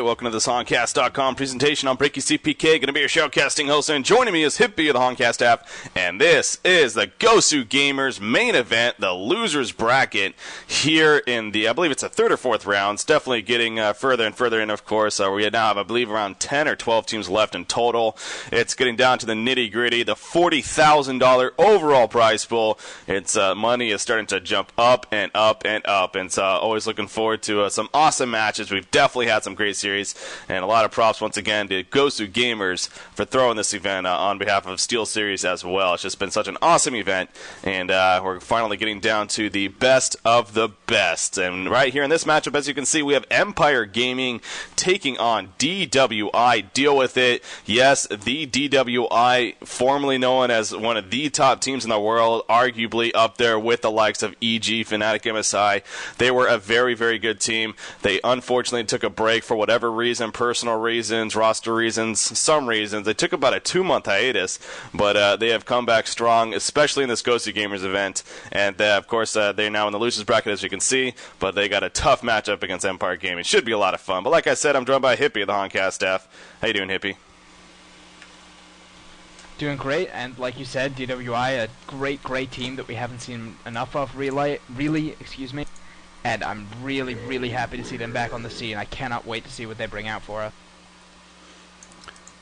welcome to this Honcast.com presentation. I'm Bricky CPK, going to be your shoutcasting host, and joining me is Hippie of the Honcast app, and this is the GosuGamers main event, the losers bracket, here in the, I believe it's the third or fourth rounds, definitely getting further and further in, of course. We now have, I believe, around 10 or 12 teams left in total. It's getting down to the nitty-gritty, the $40,000 overall prize pool. It's money is starting to jump up and up and up, and so always looking forward to some awesome matches. We've definitely had some great series, and a lot of props once again to GosuGamers for throwing this event on behalf of Steel Series as well. It's just been such an awesome event, and we're finally getting down to the best of the best. And right here in this matchup, as you can see, we have Empire Gaming taking on DWI. Deal with it. Yes, the DWI, formerly known as one of the top teams in the world, arguably up there with the likes of EG, Fnatic, MSI. They were a very, very good team. They unfortunately took a break for whatever reason, personal reasons, roster reasons, some reasons. They took about a 2-month hiatus, but they have come back strong, especially in this GosuGamers event. And, of course, they're now in the losers bracket, as you can see, but they got a tough matchup against Empire Gaming. Should be a lot of fun. But like I said, I'm joined by Hippie of the Honcast staff. How you doing, Hippie? Doing great, and like you said, DWI, a great team that we haven't seen enough of, really, and I'm really happy to see them back on the scene. I cannot wait to see what they bring out for us.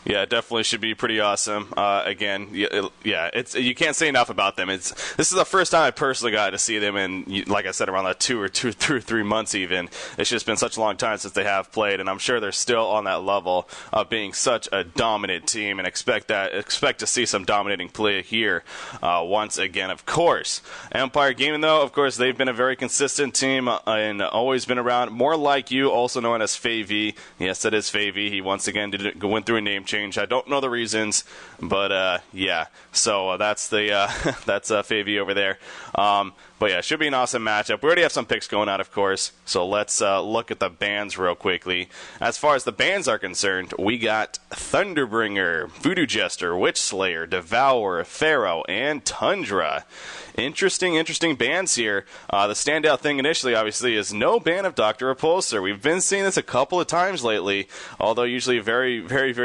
Yeah, it definitely should be pretty awesome. Again, it's you can't say enough about them. This is the first time I personally got to see them in, like I said, around that 2 or 3 months even. It's just been such a long time since they have played, and I'm sure they're still on that level of being such a dominant team, and expect to see some dominating play here once again, of course. Empire Gaming, though, of course, they've been a very consistent team and always been around. More like you, also known as Favy. Yes, it is Favy. He once again went through a name change. I don't know the reasons, but yeah. So that's the that's Favy over there. But yeah, should be an awesome matchup. We already have some picks going out, of course. So let's look at the bans real quickly. As far as the bans are concerned, we got Thunderbringer, Voodoo Jester, Witch Slayer, Devourer, Pharaoh, and Tundra. Interesting bans here. The standout thing initially, obviously, is no ban of Dr. Repulsor. We've been seeing this a couple of times lately, although usually very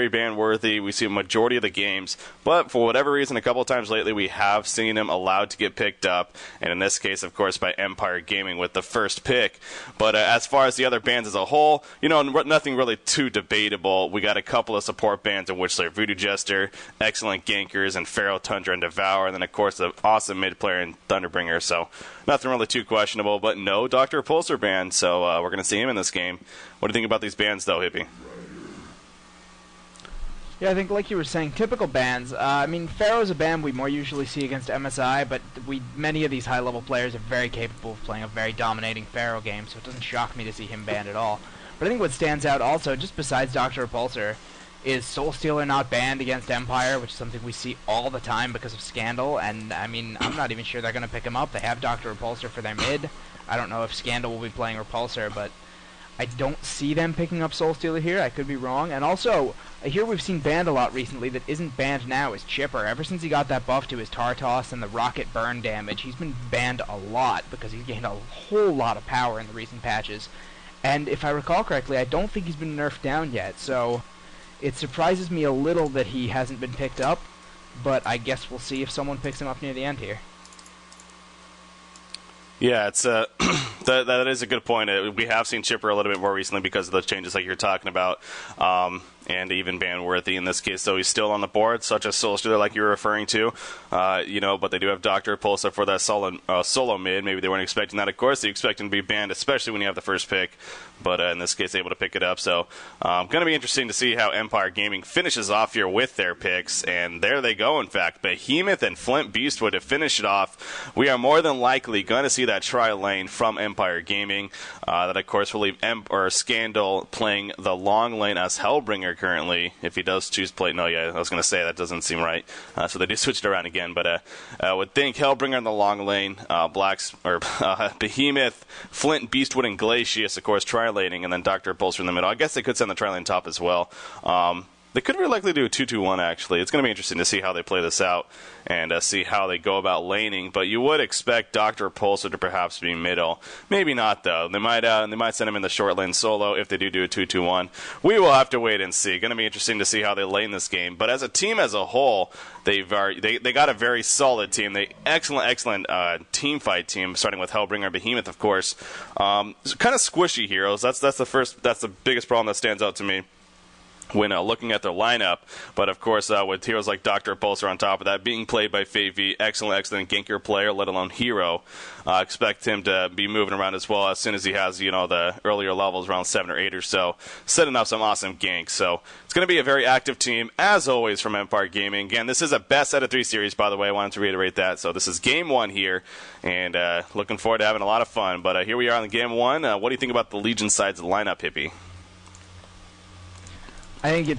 ban-worthy. We see a majority of the games, but for whatever reason, a couple of times lately, we have seen him allowed to get picked up, and in this case, of course, by Empire Gaming with the first pick. But as far as the other bans as a whole, nothing really too debatable. We got a couple of support bans in which they're Voodoo Jester, excellent gankers, and Pharaoh, Tundra, and Devourer, and then, of course, the awesome mid player in Thunderbringer, so nothing really too questionable, but no Dr. Repulsor ban, so we're going to see him in this game. What do you think about these bans, though, Hippie? Yeah, I think like you were saying, typical bans. I mean, Pharaoh's a ban we more usually see against MSI, but many of these high-level players are very capable of playing a very dominating Pharaoh game, so it doesn't shock me to see him banned at all. But I think what stands out also, just besides Dr. Repulsor, is Soul Stealer not banned against Empire, which is something we see all the time because of Scandal, and I mean, I'm not even sure they're going to pick him up. They have Dr. Repulsor for their mid. I don't know if Scandal will be playing Repulsor, but I don't see them picking up Soul Stealer here. I could be wrong. And also, here we've seen banned a lot recently that isn't banned now is Chipper. Ever since he got that buff to his Tar Toss and the rocket burn damage, he's been banned a lot because he's gained a whole lot of power in the recent patches. And if I recall correctly, I don't think he's been nerfed down yet, so it surprises me a little that he hasn't been picked up, but I guess we'll see if someone picks him up near the end here. Yeah, it's that is a good point. We have seen Chipper a little bit more recently because of the changes like you're talking about, and even ban-worthy in this case. So he's still on the board, such as Soul Stealer, like you were referring to. But they do have Dr. Repulsor for that solo mid. Maybe they weren't expecting that. Of course, they expect him to be banned, especially when you have the first pick. But in this case, able to pick it up. So going to be interesting to see how Empire Gaming finishes off here with their picks. And there they go, in fact. Behemoth and Flint Beastwood to finish it off. We are more than likely going to see that tri-lane from Empire Gaming. That, of course, will leave Scandal playing the long lane as Hellbringer currently. If he does choose to play... No, yeah, I was going to say that doesn't seem right. So they do switch it around again. But I would think Hellbringer in the long lane, Behemoth, Flint, Beastwood, and Glacius, of course, tri-laning, and then Dr. Repulsor in the middle. I guess they could send the tri-lane top as well. They could very likely do a 2-2-1, actually. It's going to be interesting to see how they play this out and see how they go about laning. But you would expect Dr. Repulsor to perhaps be middle. Maybe not, though. They might send him in the short lane solo if they do a 2-2-1. We will have to wait and see. Going to be interesting to see how they lane this game. But as a team as a whole, they got a very solid team. They excellent team fight team, starting with Hellbringer and Behemoth, of course. Kind of squishy heroes. That's the biggest problem that stands out to me when looking at their lineup. But of course, with heroes like Dr. Repulsor on top of that, being played by Favy, excellent ganker player, let alone hero. Expect him to be moving around as well as soon as he has, the earlier levels, around 7 or 8 or so, setting up some awesome ganks. So it's going to be a very active team, as always, from Empire Gaming. Again, this is a best out of 3 series, by the way. I wanted to reiterate that. So this is game 1 here, and looking forward to having a lot of fun. But here we are on the game 1. What do you think about the Legion side's lineup, Hippie? I think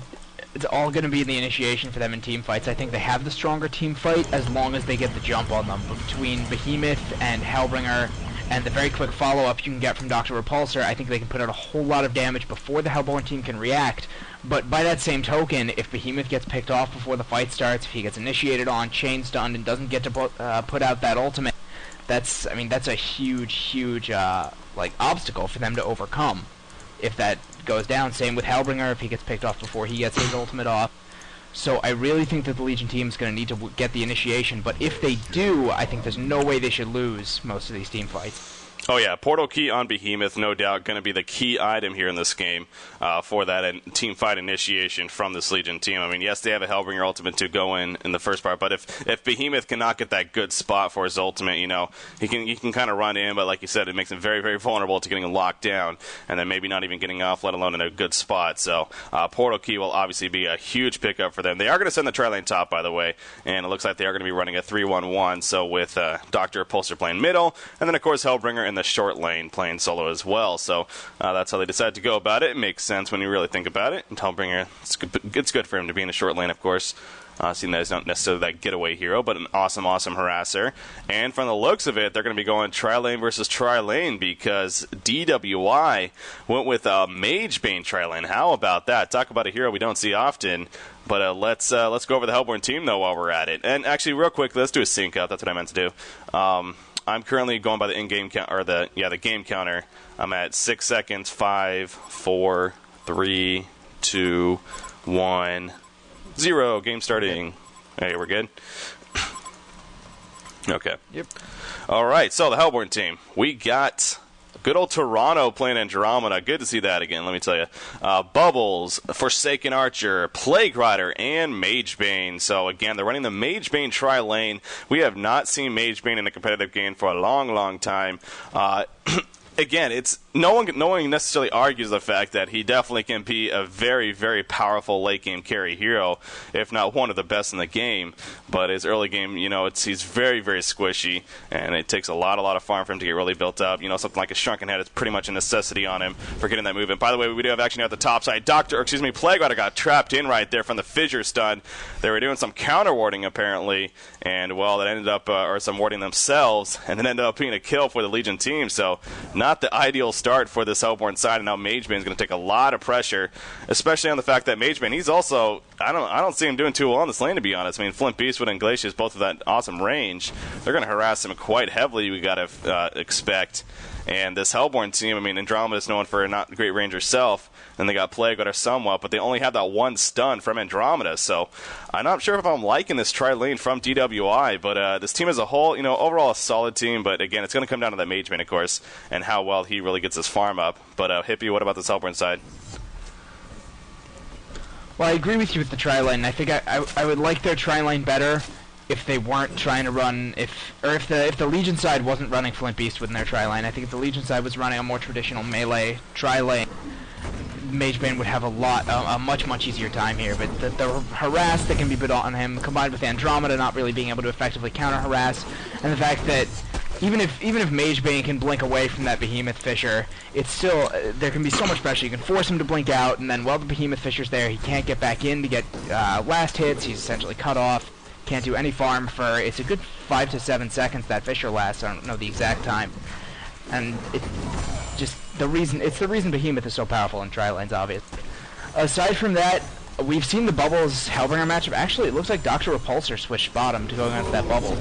it's all going to be in the initiation for them in team fights. I think they have the stronger team fight as long as they get the jump on them. But between Behemoth and Hellbringer and the very quick follow-up you can get from Dr. Repulsor, I think they can put out a whole lot of damage before the Hellborn team can react. But by that same token, if Behemoth gets picked off before the fight starts, if he gets initiated on, chain stunned, and doesn't get to put out that ultimate, that's a huge obstacle for them to overcome if that goes down. Same with Hellbringer if he gets picked off before he gets his ultimate off. So I really think that the Legion team is going to need to get the initiation, but if they do, I think there's no way they should lose most of these team fights. Oh yeah, Portal Key on Behemoth, no doubt, going to be the key item here in this game for that team fight initiation from this Legion team. I mean, yes, they have a Hellbringer ultimate to go in the first part, but if Behemoth cannot get that good spot for his ultimate, he can kind of run in, but like you said, it makes him very, very vulnerable to getting locked down, and then maybe not even getting off, let alone in a good spot. So Portal Key will obviously be a huge pickup for them. They are going to send the tri-lane top, by the way, and it looks like they are going to be running a 3-1-1, so with Dr. Repulsor playing middle, and then, of course, Hellbringer in the short lane playing solo as well. So that's how they decided to go about it. It makes sense when you really think about it. And Hellbringer, it's good for him to be in the short lane, of course. Seeing that he's not necessarily that getaway hero, but an awesome harasser. And from the looks of it, they're going to be going tri-lane versus tri-lane because DWI went with a Mage Bane tri-lane. How about that? Talk about a hero we don't see often. But let's go over the Hellborn team, though, while we're at it. And actually, real quick, let's do a sync up. That's what I meant to do. I'm currently going by the in-game count, or the game counter. I'm at 6 seconds, 5, 4, 3, 2, 1, 0. Game starting. Hey, we're good? Okay. Yep. All right, so the Hellborn team. We got good old Toronto playing Andromeda. Good to see that again, let me tell you. Bubbles, Forsaken Archer, Plague Rider, and Mage Bane. So again, they're running the Mage Bane tri-lane. We have not seen Mage Bane in a competitive game for a long time. Again, it's no one necessarily argues the fact that he definitely can be a very, very powerful late game carry hero, if not one of the best in the game. But his early game, he's very, very squishy, and it takes a lot of farm for him to get really built up. Something like a Shrunken Head is pretty much a necessity on him for getting that movement. By the way, we do have action here at the top side. Plague Rider got trapped in right there from the fissure stun. They were doing some counter warding apparently, and well, that ended up or some warding themselves, and then ended up being a kill for the Legion team. So not the ideal start for this Hellborn side, and now Mage Bane is going to take a lot of pressure, especially on the fact that Mage Bane, he's also, I don't see him doing too well in this lane, to be honest. I mean, Flint Beastwood and Glacius both have that awesome range. They're going to harass him quite heavily, we got to expect. And this Hellborn team, I mean, Andromeda is known for not great range herself, and they got Plague Rider somewhat, but they only have that one stun from Andromeda, so I'm not sure if I'm liking this tri-lane from DWI, but this team as a whole, overall a solid team, but again, it's going to come down to that Mage Bane, of course, and how well he really gets his farm up. But Hippie, what about this Hellborn side? Well, I agree with you with the tri-lane. I think I would like their tri-lane better if they weren't trying to run, if the Legion side wasn't running Flint Beastwood in their tri-lane. I think if the Legion side was running a more traditional melee tri-lane, Mage Bane would have a much easier time here. But the harass that can be put on him, combined with Andromeda not really being able to effectively counter harass, and the fact that even if Mage Bane can blink away from that Behemoth Fissure, it's still there can be so much pressure. You can force him to blink out, and then while the Behemoth Fissure's there, he can't get back in to get last hits. He's essentially cut off. Can't do any farm for, it's a good 5 to 7 seconds that Fissure lasts. I don't know the exact time. And it's the reason Behemoth is so powerful in tri-lanes, obviously. Aside from that, we've seen the Bubbles Hellbringer matchup. Actually, it looks like Dr. Repulsor switched bottom to go against that Bubble,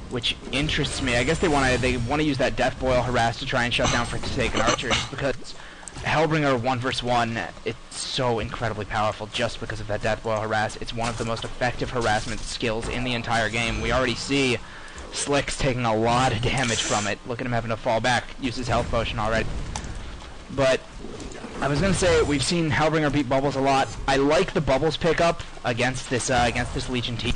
which interests me. I guess they want to use that Death Boil Harass to try and shut down Forsaken Archer, just because Hellbringer 1 vs 1, it's so incredibly powerful just because of that Death Boil Harass. It's one of the most effective harassment skills in the entire game. We already see Slick's taking a lot of damage from it. Look at him having to fall back, use his health potion already. But I was gonna say we've seen Hellbringer beat Bubbles a lot. I like the Bubbles pickup against this Legion team,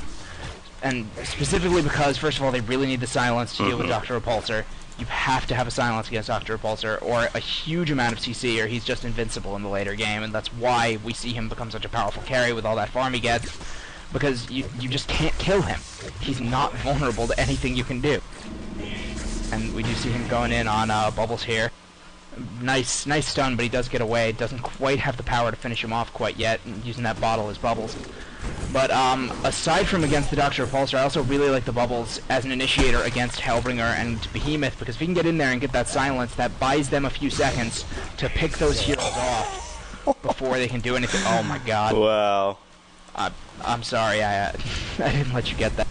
and specifically because first of all they really need the silence to deal with Dr. Repulsor. You have to have a silence against Dr. Repulsor, or a huge amount of CC, or he's just invincible in the later game, and that's why we see him become such a powerful carry with all that farm he gets, because you just can't kill him. He's not vulnerable to anything you can do. And we do see him going in on Bubbles here. Nice stun, but he does get away. Doesn't quite have the power to finish him off quite yet, and using that bottle as Bubbles. But aside from against the Dr. Repulsor, I also really like the Bubbles as an initiator against Hellbringer and Behemoth, because if he can get in there and get that silence, that buys them a few seconds to pick those heroes off before they can do anything. Oh my god. Wow. I'm sorry, I didn't let you get that.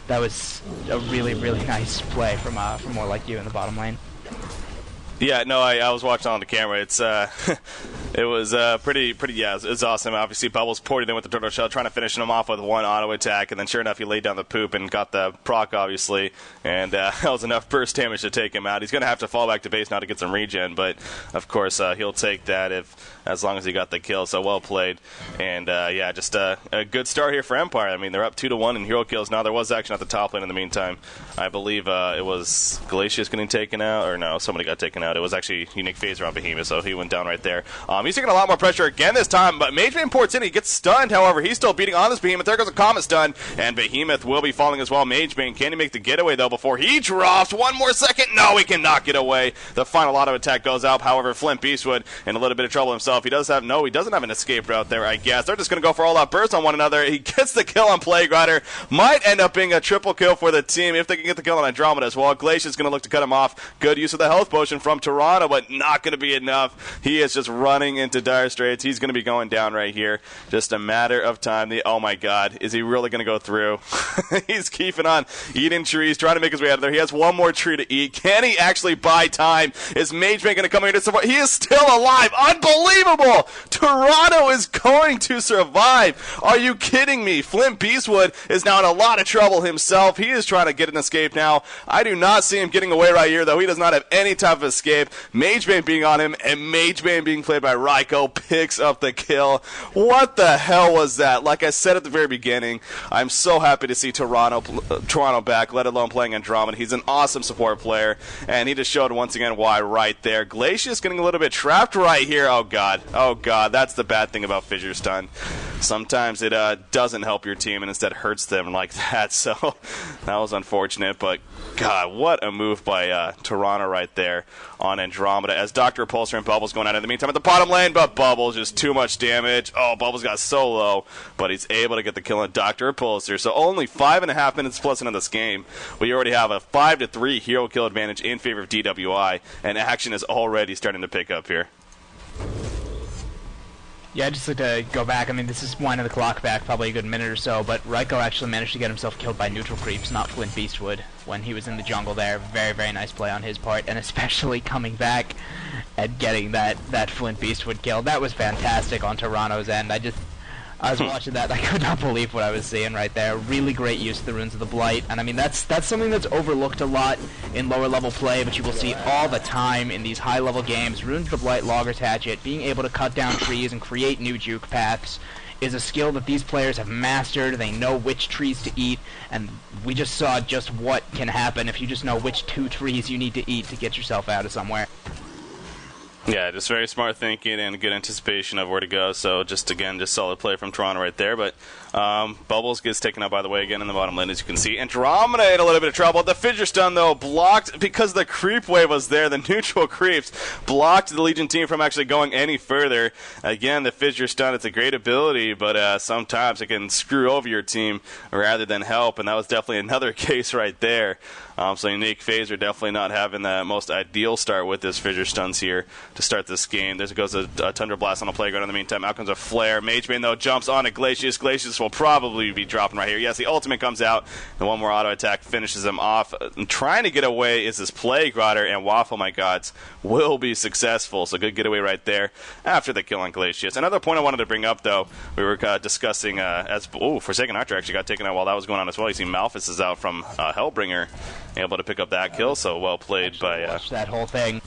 That was a really, really nice play from more like you in the bottom lane. Yeah, no, I was watching on the camera. It's it was pretty. Yeah, it's awesome. Obviously, Bubbles ported in with the turtle shell, trying to finish him off with one auto attack, and then sure enough, he laid down the poop and got the proc, obviously, and that was enough burst damage to take him out. He's gonna have to fall back to base now to get some regen, but of course he'll take that as long as he got the kill. So well played, and yeah, just a good start here for Empire. I mean, they're up 2-1 in hero kills now. There was action at the top lane in the meantime. I believe it was Glacius getting taken out, or no, somebody got taken out. It was actually Unique Phaser on Behemoth, so he went down right there. He's taking a lot more pressure again this time, but Mageman ports in. He gets stunned, however. He's still beating on this Behemoth. There goes a Comet stun, and Behemoth will be falling as well. Mageman, can he make the getaway, though, before he drops? One more second. No, he cannot get away. The final auto attack goes out. However, Flint Beastwood in a little bit of trouble himself. He doesn't have an escape route there, I guess. They're just going to go for all-out burst on one another. He gets the kill on Plague Rider. Might end up being a triple kill for the team if they can get the kill on Andromeda as well. Glacier is going to look to cut him off. Good use of the health potion from Toronto, but not going to be enough. He is just running into dire straits. He's going to be going down right here. Just a matter of time. Oh my god, is he really going to go through? He's keeping on eating trees, trying to make his way out of there. He has one more tree to eat. Can he actually buy time? Is Mageman going to come here to support? He is still alive. Unbelievable! Toronto is going to survive. Are you kidding me? Flint Beastwood is now in a lot of trouble himself. He is trying to get an escape now. I do not see him getting away right here, though. He does not have any type of escape. Mageman being on him, and Mageman being played by Raiko picks up the kill. What the hell was that? Like I said at the very beginning, I'm so happy to see Toronto back, let alone playing Andromeda. He's an awesome support player, and he just showed once again why right there. Glacius getting a little bit trapped right here. Oh god, that's the bad thing about Fissure Stun. Sometimes it doesn't help your team and instead hurts them like that, so that was unfortunate, but god, what a move by Toronto right there on Andromeda as Dr. Repulsor and Bubbles going out in the meantime at the bottom lane, but Bubbles just too much damage. Oh, Bubbles got so low, but he's able to get the kill on Dr. Repulsor, so only 5.5 minutes plus into this game. We already have a 5-3 hero kill advantage in favor of DWI, and action is already starting to pick up here. Yeah, I'd just like to go back. I mean, this is winding the clock back probably a good minute or so, but Raiko actually managed to get himself killed by neutral creeps, not Flint Beastwood, when he was in the jungle there. Very, very nice play on his part, and especially coming back and getting that Flint Beastwood kill. That was fantastic on Toronto's end. I was watching that, I could not believe what I was seeing right there. Really great use of the Runes of the Blight, and I mean, that's something that's overlooked a lot in lower level play, but you will see all the time in these high level games. Runes of the Blight, Logger's Hatchet, being able to cut down trees and create new juke paths is a skill that these players have mastered. They know which trees to eat, and we just saw just what can happen if you just know which 2 trees you need to eat to get yourself out of somewhere. Yeah, just very smart thinking and good anticipation of where to go. So just solid play from Toronto right there. But Bubbles gets taken out, by the way, again in the bottom lane, as you can see. Andromeda in a little bit of trouble. The Fissure Stun, though, blocked because the creep wave was there. The neutral creeps blocked the Legion team from actually going any further. Again, the Fissure Stun, it's a great ability, but sometimes it can screw over your team rather than help, and that was definitely another case right there. So Unique Phaser definitely not having the most ideal start with his Fissure Stuns here. to start this game. There goes a Tundra Blast on the playground in the meantime. Out comes a Flare. Magebane, though, jumps on it. Glacius. Glacius will probably be dropping right here. Yes, the ultimate comes out, and one more auto attack finishes him off. And trying to get away is this Plague Rider, and Waffle, my gods, will be successful. So good getaway right there after the kill on Glacius. Another point I wanted to bring up, though, we were discussing Forsaken Archer actually got taken out while that was going on as well. You see Malphus is out from Hellbringer, able to pick up that kill, so well played by... Watch that whole thing.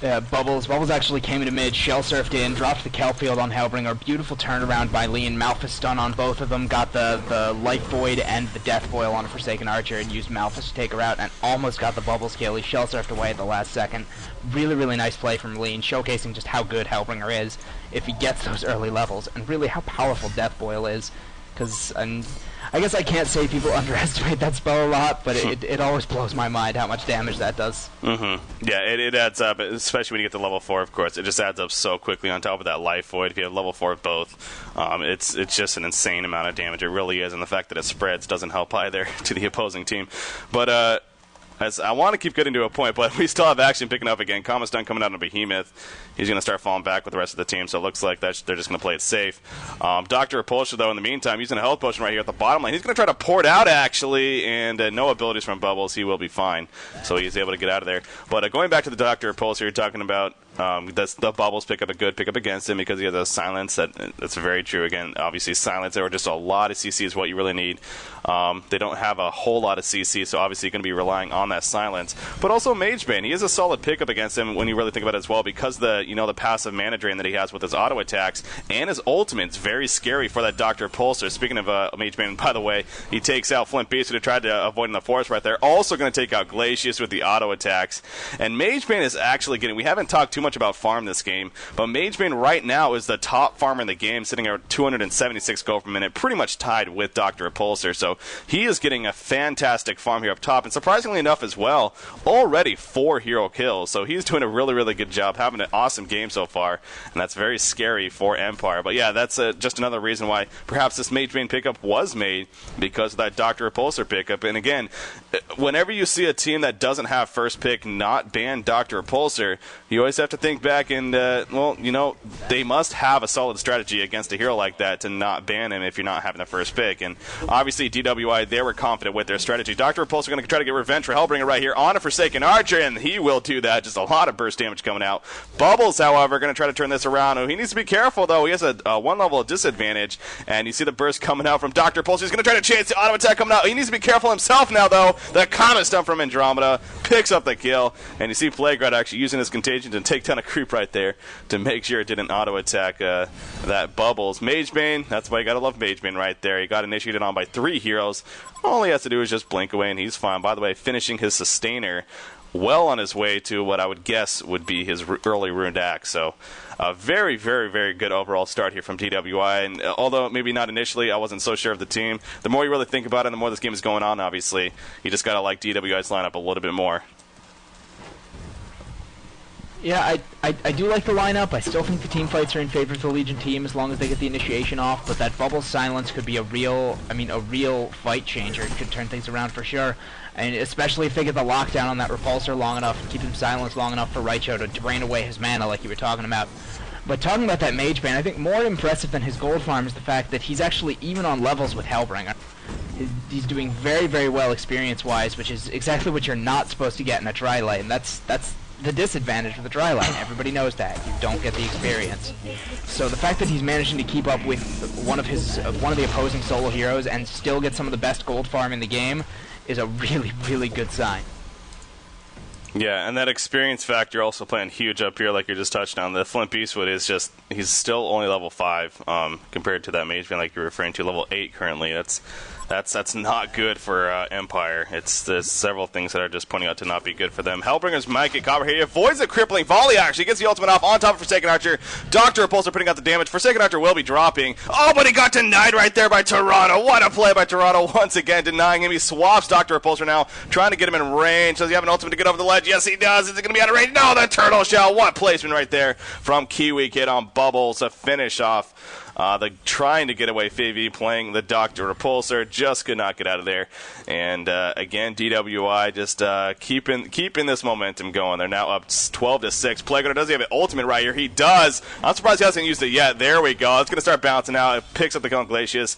Bubbles actually came into mid, shell surfed in, dropped the Kelp Field on Hellbringer. Beautiful turnaround by Lean. Malphus stun on both of them, got the Life Void and the Death Boil on a Forsaken Archer, and used Malphus to take her out, and almost got the Bubbles kill. He shell surfed away at the last second. Really, really nice play from Lean, showcasing just how good Hellbringer is if he gets those early levels, and really how powerful Death Boil is. Because I guess I can't say people underestimate that spell a lot, but it always blows my mind how much damage that does. Mm-hmm. Yeah, it adds up, especially when you get to level 4, of course. It just adds up so quickly on top of that Life Void. If you have level 4 of both, it's just an insane amount of damage. It really is, and the fact that it spreads doesn't help either to the opposing team. But as I want to keep getting to a point, but we still have action picking up again. Common coming out on Behemoth. He's going to start falling back with the rest of the team, so it looks like they're just going to play it safe. Dr. Repulsion, though, in the meantime, using a health potion right here at the bottom lane. He's going to try to pour it out, actually, and no abilities from Bubbles. He will be fine, so he's able to get out of there. But going back to the Dr. Repulsor, you're talking about that's the Bubbles pick up against him because he has a silence. That's very true. Again, obviously, silence or just a lot of CC is what you really need. They don't have a whole lot of CC, so obviously you're going to be relying on that silence. But also Magebane, he is a solid pickup against him when you really think about it as well, because the passive mana drain that he has with his auto attacks and his ultimate is very scary for that Dr. Repulsor. Speaking of Magebane, by the way, he takes out Flint Beast, who tried to avoid in the forest right there. Also going to take out Glacius with the auto attacks. And Magebane is actually getting, we haven't talked too much about farm this game, but Magebane right now is the top farmer in the game, sitting at 276 gold per minute, pretty much tied with Dr. Repulsor. So he is getting a fantastic farm here up top, and surprisingly enough as well, already 4 hero kills. So he's doing a really, really good job, having an awesome game so far, and that's very scary for Empire. But yeah, that's just another reason why perhaps this Magebane pickup was made, because of that Dr. Repulsor pickup. And again, whenever you see a team that doesn't have first pick not ban Dr. Repulsor, you always have to think back and, they must have a solid strategy against a hero like that to not ban him if you're not having the first pick. And obviously DWI, they were confident with their strategy. Dr. Repulsor going to try to get revenge for Hellbringer right here on a Forsaken Archer, and he will do that. Just a lot of burst damage coming out. Bubbles, however, going to try to turn this around. He needs to be careful, though. He has a 1 level of disadvantage, and you see the burst coming out from Dr. Repulsor. He's going to try to chase the auto attack coming out. He needs to be careful himself now, though. The Comet Stump from Andromeda picks up the kill, and you see Plague Rider actually using his contagion to take down a creep right there to make sure it didn't auto attack that Bubbles. Magebane, that's why you got to love Magebane right there. He got initiated on by 3 heroes. All he has to do is just blink away, and he's fine. By the way, finishing his Sustainer well on his way to what I would guess would be his early Ruined Axe. So a very, very, very good overall start here from DWI. And although maybe not initially, I wasn't so sure of the team. The more you really think about it, the more this game is going on, obviously. You just got to like DWI's lineup a little bit more. Yeah, I do like the lineup. I still think the team fights are in favor of the Legion team as long as they get the initiation off, but that Bubble silence could be a real fight changer. It could turn things around for sure. And especially if they get the lockdown on that Repulsor long enough and keep him silenced long enough for Raicho to drain away his mana like you were talking about. But talking about that Magebane, I think more impressive than his gold farm is the fact that he's actually even on levels with Hellbringer. He's doing very, very well experience-wise, which is exactly what you're not supposed to get in a dry light, and that's the disadvantage of the dry line. Everybody knows that. You don't get the experience. So the fact that he's managing to keep up with one of the opposing solo heroes and still get some of the best gold farm in the game is a really, really good sign. Yeah, and that experience factor also playing huge up here, like you just touched on. The Flint Beastwood is just, he's still only level 5 compared to that Magebane like you're referring to, level 8 currently. That's not good for Empire. There's several things that are just pointing out to not be good for them. Hellbringer's might get caught here. He avoids a crippling volley, actually. Gets the ultimate off on top of Forsaken Archer. Dr. Repulsor putting out the damage. Forsaken Archer will be dropping. Oh, but he got denied right there by Toronto. What a play by Toronto once again, denying him. He swaps Dr. Repulsor now, trying to get him in range. Does he have an ultimate to get over the ledge? Yes, he does. Is it going to be out of range? No, the Turtle Shell. What placement right there from Kiwi Kid on Bubbles to finish off The trying to get away Favy playing the Dr. Repulsor, just could not get out of there. And again, DWI just keeping this momentum going. They're now up 12-6. Plague does he have an ultimate right here? He does. I'm surprised he hasn't used it yet. There we go. It's going to start bouncing out. It picks up the kill on Glacius.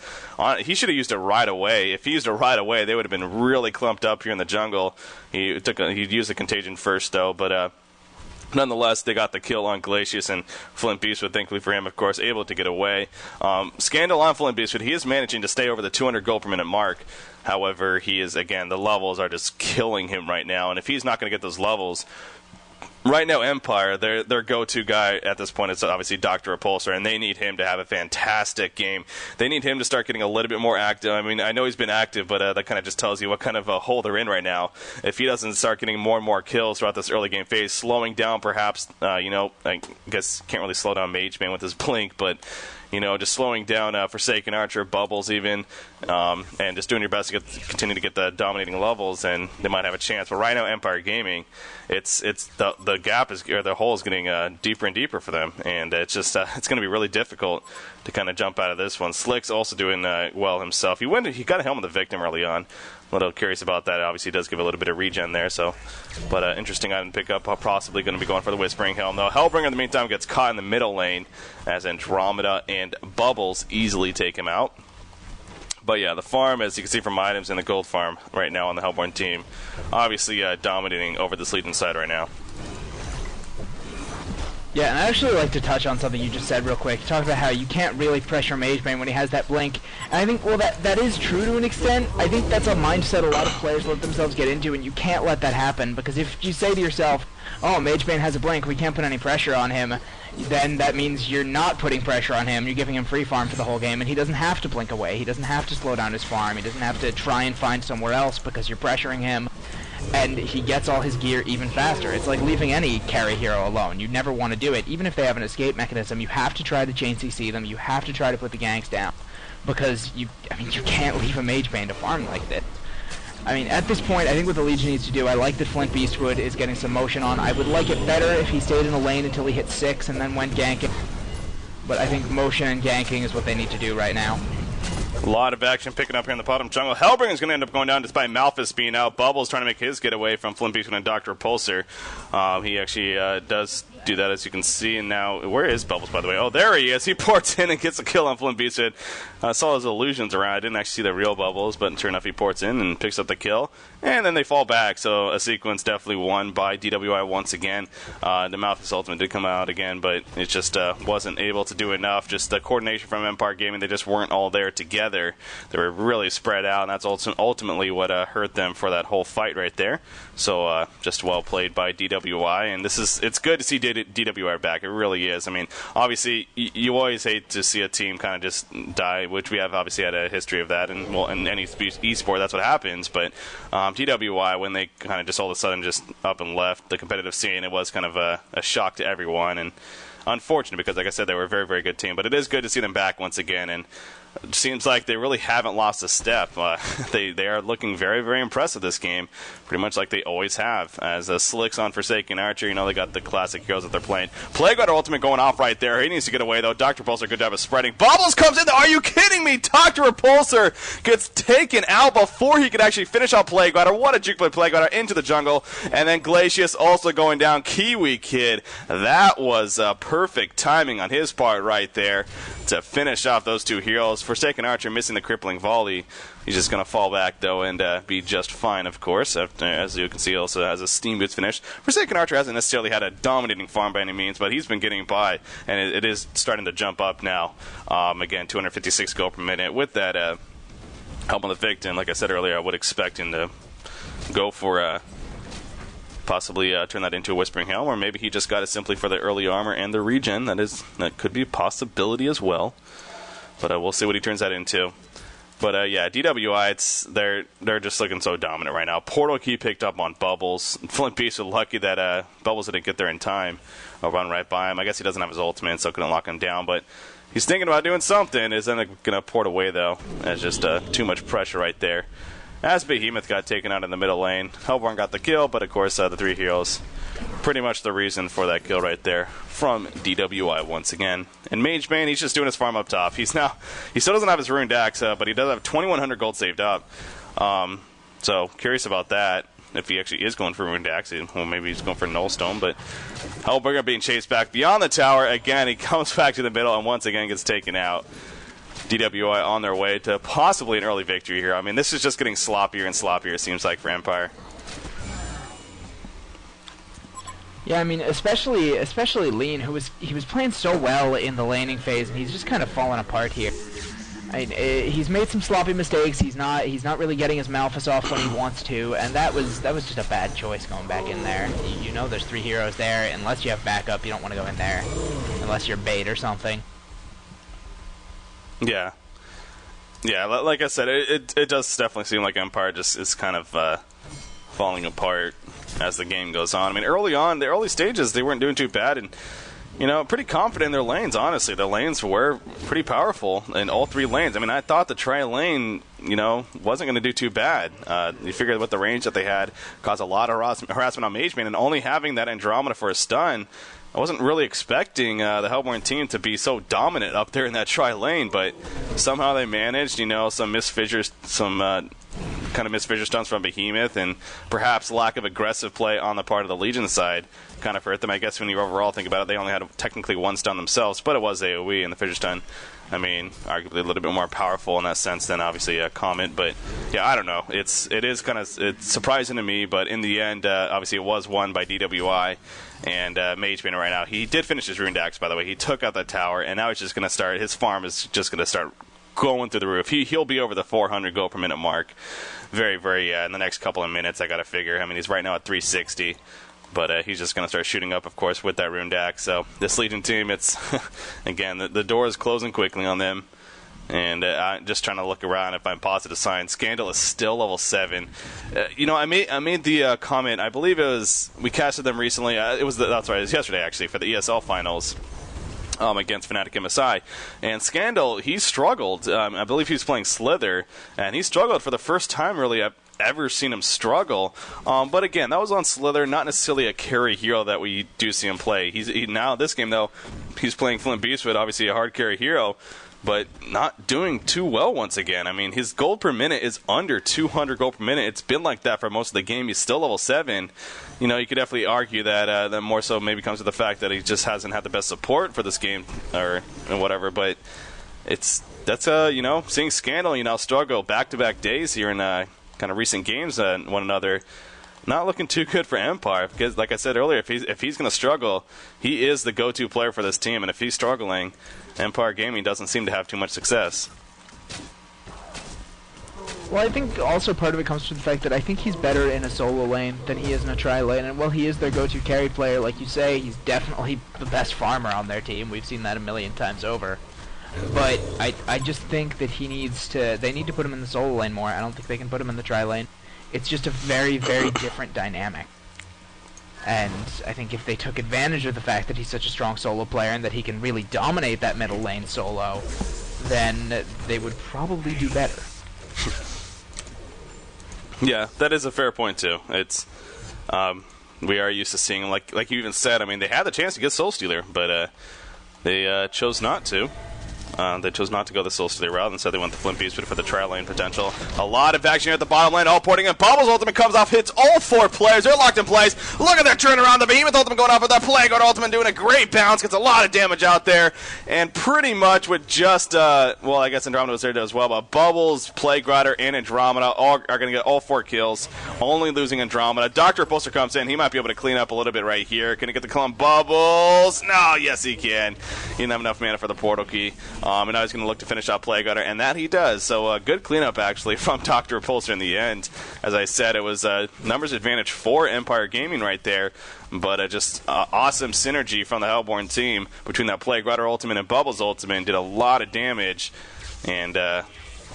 He should have used it right away. If he used it right away, they would have been really clumped up here in the jungle. He used the contagion first, though, but nonetheless, they got the kill on Glacius, and Flint Beastwood, thankfully for him, of course, able to get away. Scandal on Flint Beastwood. He is managing to stay over the 200 gold per minute mark. However, he is, again, the levels are just killing him right now, and if he's not going to get those levels, right now, Empire, their go-to guy at this point is obviously Dr. Repulsor, and they need him to have a fantastic game. They need him to start getting a little bit more active. I mean, I know he's been active, but that kind of just tells you what kind of a hole they're in right now. If he doesn't start getting more and more kills throughout this early game phase, slowing down perhaps, I guess can't really slow down Mage Man with his blink, but just slowing down Forsaken Archer, Bubbles even, and just doing your best to continue to get the dominating levels, and they might have a chance. But right now, Empire Gaming, it's the gap the hole is getting deeper and deeper for them, and it's just it's going to be really difficult to kind of jump out of this one. Slick's also doing well himself. He got a helm of the victim early on. A little curious about that. Obviously, it does give a little bit of regen there. But interesting item to pick up. Possibly going to be going for the Whispering Helm, though. Hellbringer, in the meantime, gets caught in the middle lane as Andromeda and Bubbles easily take him out. But yeah, the farm, as you can see from items in the gold farm right now on the Hellborn team, obviously dominating over this Legion side right now. Yeah, and I'd actually like to touch on something you just said real quick. You talked about how you can't really pressure Mage Man when he has that blink. And I think, well, that is true to an extent. I think that's a mindset a lot of players let themselves get into, and you can't let that happen. Because if you say to yourself, oh, Mage Man has a blink, we can't put any pressure on him, then that means you're not putting pressure on him. You're giving him free farm for the whole game, and he doesn't have to blink away. He doesn't have to slow down his farm. He doesn't have to try and find somewhere else because you're pressuring him. And he gets all his gear even faster. It's like leaving any carry hero alone. You never want to do it. Even if they have an escape mechanism, you have to try to chain CC them. You have to try to put the ganks down. Because, you can't leave a Mage Man to farm like this. I mean, at this point, I think what the Legion needs to do, I like that Flint Beastwood is getting some motion on. I would like it better if he stayed in the lane until he hit 6 and then went ganking. But I think motion and ganking is what they need to do right now. A lot of action picking up here in the bottom jungle. Hellbringer is going to end up going down despite Malphus being out. Bubbles trying to make his getaway from Flint Beastwood and Dr. Repulsor. He actually does do that, as you can see. And now, where is Bubbles, by the way? Oh, there he is. He ports in and gets a kill on Flint Beastwood. I saw his illusions around. I didn't actually see the real Bubbles, but sure enough, he ports in and picks up the kill. And then they fall back, so a sequence definitely won by DWI once again. The Malphus ultimate did come out again, but it just wasn't able to do enough. Just the coordination from Empire Gaming, they just weren't all there together. They were really spread out, and that's ultimately what hurt them for that whole fight right there. So just well played by DWI, and it's good to see DWI back. It really is. I mean, obviously, you always hate to see a team kind of just die, which we have obviously had a history of that, and well, in any esport, that's what happens. But DWI, when they kind of just all of a sudden just up and left the competitive scene, it was kind of a shock to everyone, and unfortunate because, like I said, they were a very, very good team. But it is good to see them back once again, and it seems like they really haven't lost a step. They are looking very, very impressive this game, pretty much like they always have. As Slick's on Forsaken Archer, they got the classic heroes that they're playing. Plague Rider ultimate going off right there. He needs to get away, though. Dr. Repulsor, good job of spreading. Bubbles comes in. Are you kidding me? Dr. Repulsor gets taken out before he could actually finish off Plague Rider. What a juke play, Plague Rider into the jungle. And then Glacius also going down. Kiwi Kid. That was perfect timing on his part right there to finish off those two heroes. Forsaken Archer missing the crippling volley. He's just going to fall back, though, and be just fine, of course. As you can see, also has a Steam Boots finish. Forsaken Archer hasn't necessarily had a dominating farm by any means, but he's been getting by, and it is starting to jump up now. Again, 256 gold per minute. With that help on the victim, like I said earlier, I would expect him to go for possibly turn that into a Whispering Helm, or maybe he just got it simply for the early armor and the regen. That could be a possibility as well. But we'll see what he turns that into. But yeah, DWI, they're just looking so dominant right now. Portal Key picked up on Bubbles. Flint Beast was lucky that Bubbles didn't get there in time. I'll run right by him. I guess he doesn't have his ultimate, so couldn't lock him down. But he's thinking about doing something. Is then going to port away, though. There's just too much pressure right there. as Behemoth got taken out in the middle lane. Hellborn got the kill, but of course the 3 heroes pretty much the reason for that kill right there from DWI once again. And Magebane, he's just doing his farm up top. He still doesn't have his Ruined Axe, but he does have 2,100 gold saved up. So curious about that. If he actually is going for Ruined Axe, well, maybe he's going for Nullstone, but Hellburger being chased back beyond the tower. Again, he comes back to the middle and once again gets taken out. DWI on their way to possibly an early victory here. I mean, this is just getting sloppier and sloppier, it seems like, for Empire. Yeah, I mean, especially Lean, he was playing so well in the laning phase, and he's just kind of fallen apart here. I mean, he's made some sloppy mistakes. He's not really getting his Malphus off when he wants to, and that was just a bad choice going back in there. You know, there's 3 heroes there. Unless you have backup, you don't want to go in there, unless you're bait or something. Yeah, like I said, it does definitely seem like Empire just is kind of falling apart as the game goes on. I mean, early on, the early stages, they weren't doing too bad, and you know, pretty confident in their lanes, honestly. Their lanes were pretty powerful in all 3 lanes. I mean, I thought the tri-lane, you know, wasn't going to do too bad. You figured with the range that they had, caused a lot of harassment on Magebane, and only having that Andromeda for a stun, I wasn't really expecting the Hellborn team to be so dominant up there in that tri-lane, but somehow they managed, you know, some kind of misfissure stunts from Behemoth, and perhaps lack of aggressive play on the part of the Legion side kind of hurt them. I guess when you overall think about it, they only had technically 1 stun themselves, but it was AoE, and the fissure stun, I mean, arguably a little bit more powerful in that sense than obviously a Comet. But yeah, I don't know. It's surprising to me, but in the end, obviously it was won by DWI. And Magebane right now, he did finish his Ruined Axe, by the way. He took out that tower, and now he's just going to start, his farm is just going to start going through the roof. He'll be over the 400 gold per minute mark very, very, in the next couple of minutes, I got to figure. I mean, he's right now at 360, but he's just going to start shooting up, of course, with that Ruined Axe. So this Legion team, it's, again, the door is closing quickly on them. And I'm just trying to look around if I'm positive sign. Scandal is still level 7. You know, I made the comment. I believe it was, we casted them recently. It was yesterday actually for the ESL finals against Fnatic MSI. And Scandal, he struggled. I believe he was playing Slither, and he struggled for the first time really I've ever seen him struggle. But again, that was on Slither, not necessarily a carry hero that we do see him play. Now this game though, he's playing Flint Beastwood, obviously a hard carry hero, but not doing too well once again. I mean, his gold per minute is under 200 gold per minute. It's been like that for most of the game. He's still level 7. You know, you could definitely argue that that more so maybe comes to the fact that he just hasn't had the best support for this game or whatever. But you know, seeing Scandal, you know, struggle back-to-back days here in kind of recent games one another. Not looking too good for Empire because, like I said earlier, if he's going to struggle, he is the go-to player for this team, and if he's struggling, Empire Gaming doesn't seem to have too much success. Well, I think also part of it comes from the fact that I think he's better in a solo lane than he is in a tri-lane, and while he is their go-to carry player, like you say, he's definitely the best farmer on their team. We've seen that a million times over. But I just think that they need to put him in the solo lane more. I don't think they can put him in the tri-lane. It's just a very, very different dynamic. And I think if they took advantage of the fact that he's such a strong solo player and that he can really dominate that middle lane solo, then they would probably do better. Yeah, that is a fair point too. It's we are used to seeing, like you even said, I mean, they had the chance to get Soul Stealer, but they chose not to. They chose not to go the Soul Stealer route. Instead, they went the Flint Beastwood for the trial lane potential. A lot of action here at the bottom lane. All porting in. Bubbles ultimate comes off, hits all 4 players. They're locked in place. Look at that turnaround. The Behemoth ultimate going off with that Plague Guard ultimate doing a great bounce. Gets a lot of damage out there. And pretty much with just, well, I guess Andromeda was there as well, but Bubbles, Plague Rider, and Andromeda are going to get all 4 kills. Only losing Andromeda. Dr. Poster comes in. He might be able to clean up a little bit right here. Can he get the kill on Bubbles? No, yes he can. He didn't have enough mana for the portal key. And now he's going to look to finish out Plague Gutter, and that he does. So good cleanup, actually, from Dr. Repulsor in the end. As I said, it was numbers advantage for Empire Gaming right there, but just awesome synergy from the Hellborn team between that Plague Rider ultimate and Bubbles ultimate. Did a lot of damage, and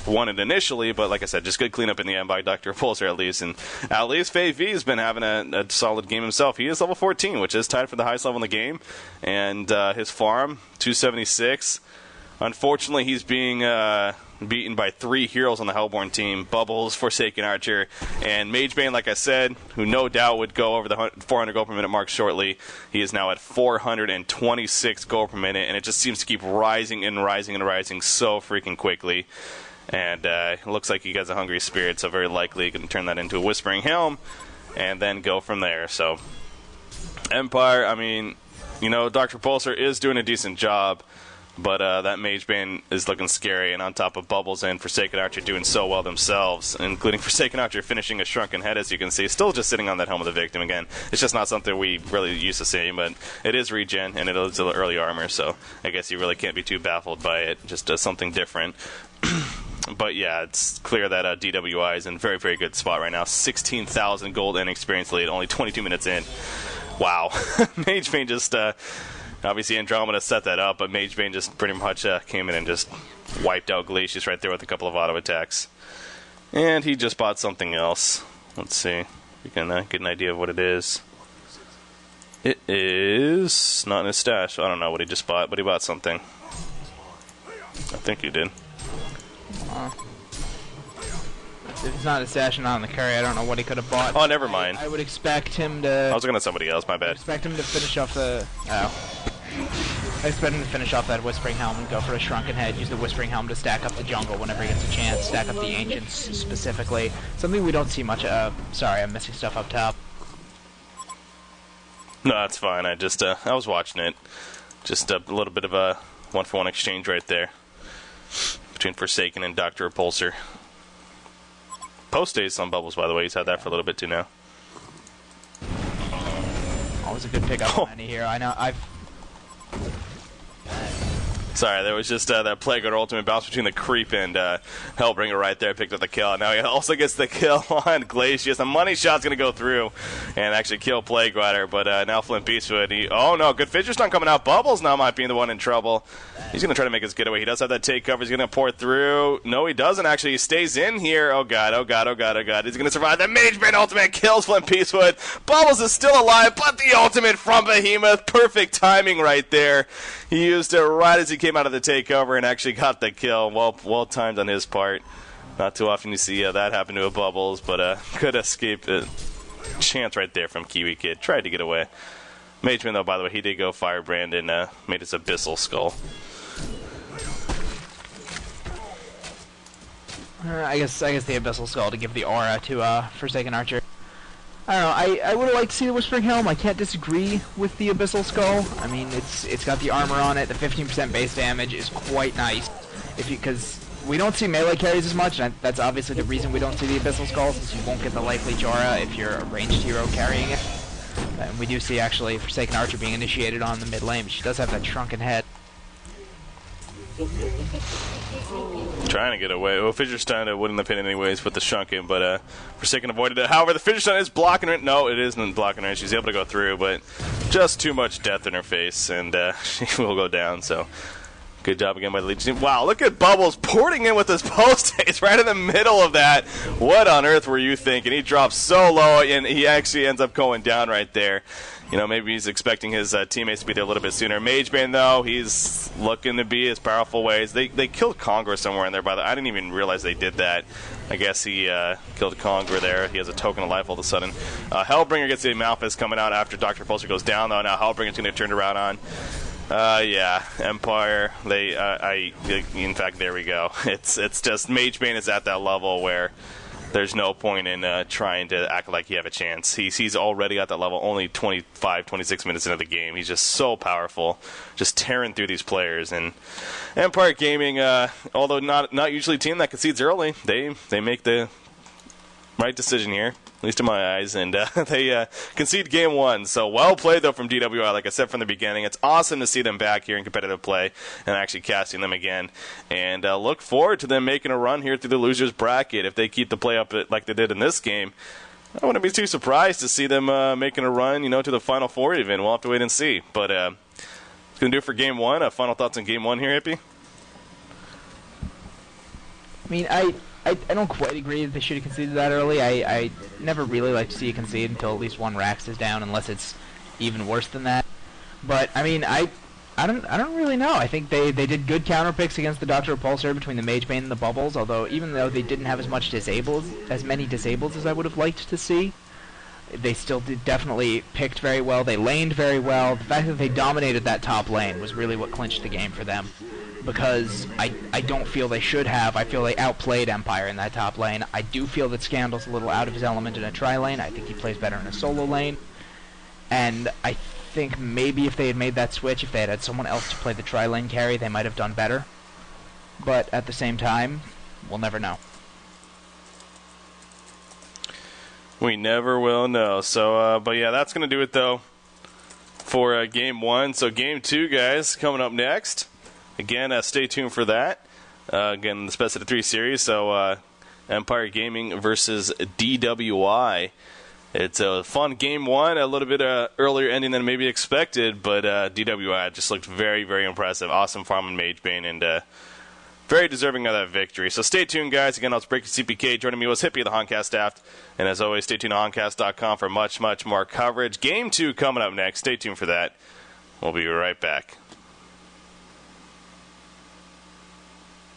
won it initially, but like I said, just good cleanup in the end by Dr. Repulsor at least. And at least Faye V has been having a solid game himself. He is level 14, which is tied for the highest level in the game, and his farm, 276. Unfortunately, he's being beaten by 3 heroes on the Hellborn team: Bubbles, Forsaken Archer, and Magebane, like I said, who no doubt would go over the 400 gold per minute mark shortly. He is now at 426 gold per minute, and it just seems to keep rising and rising and rising so freaking quickly. And it looks like he has a Hungry Spirit, so very likely he can turn that into a Whispering Helm and then go from there. So, Empire, I mean, you know, Dr. Pulsar is doing a decent job, but that Magebane is looking scary, and on top of Bubbles and Forsaken Archer doing so well themselves, including Forsaken Archer finishing a Shrunken Head, as you can see, still just sitting on that Helm of the Victim again. It's just not something we really used to see, but it is regen, and it is early armor, so I guess you really can't be too baffled by it. Just something different. But yeah, it's clear that DWI is in a very, very good spot right now. 16,000 gold and experience lead, only 22 minutes in. Wow. Magebane just... obviously, Andromeda set that up, but Magebane just pretty much came in and just wiped out Glacius right there with a couple of auto attacks. And he just bought something else. Let's see. We can get an idea of what it is. It is not in his stash. I don't know what he just bought, but he bought something. I think he did. If it's not a stash and not on the carry, I don't know what he could have bought. Oh, never mind. I would expect him to... I was looking at somebody else, my bad. I expect him to finish off the... I expect him to finish off that Whispering Helm and go for a Shrunken Head, use the Whispering Helm to stack up the jungle whenever he gets a chance, stack up the Ancients specifically. Something we don't see much of. Sorry, I'm missing stuff up top. No, that's fine. I just, I was watching it. Just a little bit of a one-for-one exchange right there between Forsaken and Dr. Repulsor. Post stays on Bubbles, by the way. He's had that for a little bit too now. Always a good pickup on any hero. I know, Sorry, there was just that Plague Guard ultimate bounce between the Creep and Hellbringer right there. Picked up the kill. Now he also gets the kill on Glacius. The money shot's going to go through and actually kill Plague Rider. But now Flint Beastwood. Oh no, good Fidget Stun coming out. Bubbles now might be the one in trouble. He's going to try to make his getaway. He does have that take cover. He's going to pour through. No, he doesn't actually. He stays in here. Oh god, oh god, oh god, oh god. He's going to survive. The Magebane ultimate kills Flint Beastwood. Bubbles is still alive, but the ultimate from Behemoth. Perfect timing right there. He used it right as he came out of the takeover and actually got the kill. Well timed on his part. Not too often you see that happen to a Bubbles, but good escape chance right there from Kiwi Kid. Tried to get away. Mageman, though, by the way, he did go Firebrand and made his Abyssal Skull. I guess the Abyssal Skull to give the aura to Forsaken Archer. I don't know. I would have liked to see the Whispering Helm. I can't disagree with the Abyssal Skull. I mean, it's got the armor on it. The 15% base damage is quite nice. Because we don't see melee carries as much, and that's obviously the reason we don't see the Abyssal Skull, since you won't get the Life Leech aura if you're a ranged hero carrying it. And we do see actually Forsaken Archer being initiated on the mid lane, but she does have that Shrunken Head. Trying to get away. Well, Fidget Stun wouldn't have hit anyways with the Shrunken, but Forsaken avoided it. However, the Fidget Stun is blocking her. No, it isn't blocking her. She's able to go through, but just too much death in her face, and she will go down, so good job again by the Legion. Wow, look at Bubbles porting in with his post haste right in the middle of that. What on earth were you thinking? He drops so low, and he actually ends up going down right there. You know, maybe he's expecting his teammates to be there a little bit sooner. Magebane, though, he's looking to be his powerful ways. They killed Congress somewhere in there, by the way. I didn't even realize they did that. I guess he killed Congress there. He has a token of life all of a sudden. Hellbringer gets the Malphus coming out after Dr. Pulsar goes down, though. Now Hellbringer's going to turn around on. Yeah, Empire, in fact, there we go. It's just, Magebane is at that level where there's no point in trying to act like you have a chance. He's already at that level, only 25, 26 minutes into the game. He's just so powerful, just tearing through these players. And Empire Gaming, although not usually a team that concedes early, they make the right decision here, at least in my eyes, and they concede game one. So well played, though, from DWI. Like I said from the beginning, it's awesome to see them back here in competitive play and actually casting them again. And look forward to them making a run here through the losers bracket. If they keep the play up like they did in this game, I wouldn't be too surprised to see them making a run, to the Final Four even. We'll have to wait and see. But it's going to do it for game one. Final thoughts on game one here, Hippie? I mean, I don't quite agree that they should have conceded that early. I never really like to see you concede until at least one Rax is down, unless it's even worse than that. But, I mean, I I don't really know. I think they did good counter picks against the Dr. Repulsor between the Mage Bane and the Bubbles, although even though they didn't have as many disables as I would have liked to see, they still definitely picked very well. They laned very well. The fact that they dominated that top lane was really what clinched the game for them, because I don't feel they should have. I feel they outplayed Empire in that top lane. I do feel that Scandal's a little out of his element in a tri-lane. I think he plays better in a solo lane, and I think maybe if they had made that switch, if they had someone else to play the tri-lane carry, they might have done better. But at the same time, we'll never know. We never will know. So, but yeah, that's going to do it, though, for Game 1. So Game 2, guys, coming up next. Again, stay tuned for that. Again, the Best of the 3 series. So, Empire Gaming versus DWI. It's a fun Game 1, a little bit earlier ending than maybe expected, but DWI just looked very, very impressive. Awesome farm and Mage Bane, and very deserving of that victory. So stay tuned, guys. Again, I was Breaking CPK. Joining me was Hippie of the Honcast staff. And as always, stay tuned to Honcast.com for much, much more coverage. Game 2 coming up next. Stay tuned for that. We'll be right back.